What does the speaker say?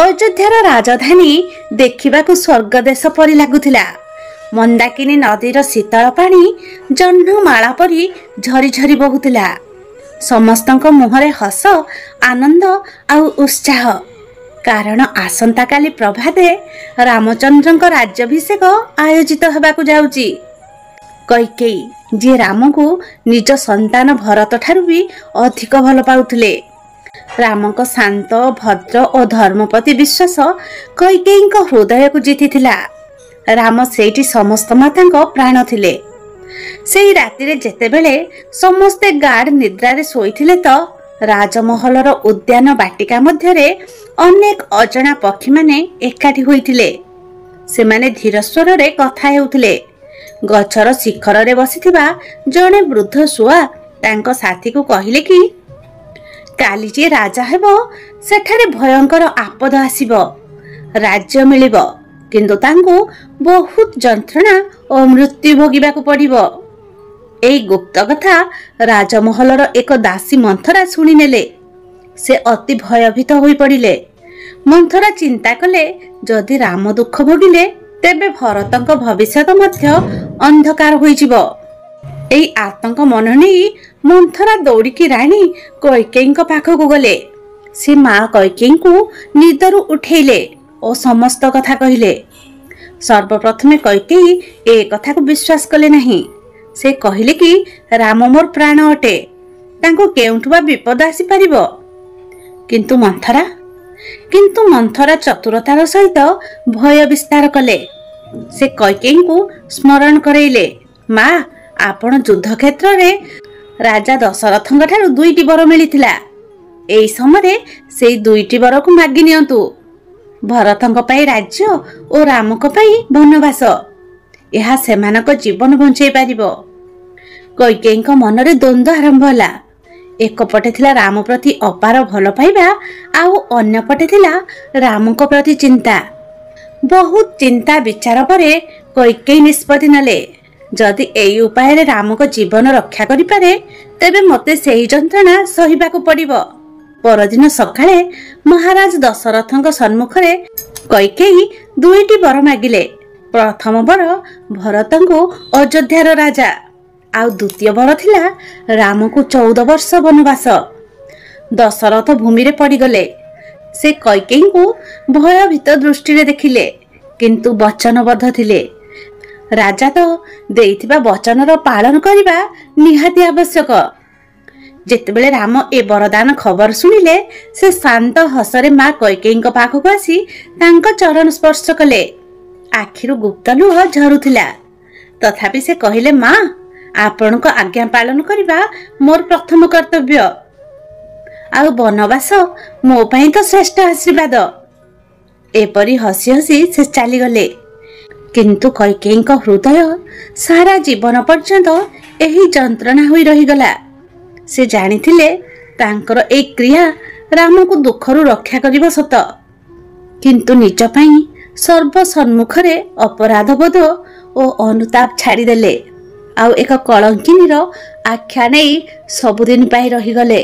अयोध्यार राजधानी देखा स्वर्गदेश परी लगुला। मंदाकिनी नदीर शीतल पानी जह्नमाला परी झरी झरी बहुला। समस्तक मुहरे हस, आनंद आउ उत्साह, कारण आसंता काली प्रभाते रामचंद्र राज्याभिषेक आयोजित होबाकु जाउची। कैकेयी जी राम को निज संतान भरत ठारू भी अधिक भल पाउथिले। रामक शांत, भद्र और धर्मप्रति विश्वास कैकेयी हृदय को जीतिथिला। राम सेठी समस्त माता प्राण थिले। सेही रातिरे जेतेबेले समस्ते गार्ड निद्रारे शोइथिले तो राजमहलर उद्यान बाटिका मध्यरे अनेक अजଣା पक्षी माने एकाठी होइथिले। सेमाने धीर स्वर रे कथा हेउथिले। गछर शिखर रे बसिथिबा जणे वृद्ध शुआ तांको साथी को कहिले कि काली जे राजा हेबो सेठारे भयंकर आपद आसीबो, राज्य मिलिबो, किंतु तांको बहुत जंत्रणा और मृत्यु भोगिबाकु पड़िबो। एई गुप्त कथा राजमहलर एक दासी मंथरा सुनी नेले। से अति भयभीत होई पड़िले। मंथरा चिंता कले जदि राम दुख भोगिले तेबे भरतंक भविष्यत मध्य अंधकार होई जिवो। एई आतंक मन नहीं मंथरा दौड़िकी राणी कैकेयी पाखक गले। से माँ कैकेयी को निदरु उठेले और समस्त कथा कहिले। सर्वप्रथमे कैकेयी ए कथा को विश्वास कले नहीं। से कहिले कि राम मोर प्राण अटे, तांको केउठु बा विपद आसी परिबो। किंतु मंथरा चतुरतार सहित भय विस्तार कले। से कैकेयी को स्मरण करैले, माँ आपण युद्ध क्षेत्र रे राजा दशरथंक ठारू 2टी वर मिलिथिला। एई समय से 2टी वर को मागी नियंतु। भरतंक पई राज्य और रामक पई वनवास। यह सेमानक जीवन बंचाई पारिबो। कैकेयी मनरे द्वंद्व आरंभ होला। एक पटे थिला राम प्रति अपार भल पाइबा, आउ अन्य पटे थिला रामक प्रति चिंता। बहुत चिंता विचार परे कैकेयी निष्पत्ति नले, जदि एई उपाय रे रामक जीवन रक्षा करि पारे तेबे मते सेही जंत्रणा सहिबाकु पड़िबो। परदिन सकाळे महाराज दशरथंक सम्मुखरे कैकेयी 2टी वर मागिले। प्रथम वर भरतंको अयोध्यार राजा, आउ द्वितीय वर थिला राम को 14 वर्ष वनवास। दशरथ भूमि रे पड़ीगले। से कैकेयी को भयभीत दृष्टि रे देखिले, किंतु वचनबद्ध थिले। राजा तो देइथिबा वचनर पालन करिबा निहाती आवश्यक। जेतेबेले राम ए वरदान खबर सुनिले, से शांत हसरे माँ कैकेयी पाखक आसी तांको चरण स्पर्श कले। आखिरु गुप्त लुह झरुथिला। तथापि से कहिले, माँ आपण को आज्ञा पालन करिबा मोर प्रथम कर्तव्य, आउ वनवास मो पई तो श्रेष्ठ आशीर्वाद। एपरी हसी हसी से चली गले। किंतु कैकेयी हृदय सारा जीवन पर्यंत एही जंत्रणा होई रहीगला। से जानिथिले तांकर ए क्रिया राम को दुखरु रक्षा करिबो सत, किंतु निज पई सर्वसम्मुखरे अपराध बोध और अनुताप छाड़ीदेले। आउ एक कलंकिनीर आख्या नहीं सबुदिन पाई रहीगले।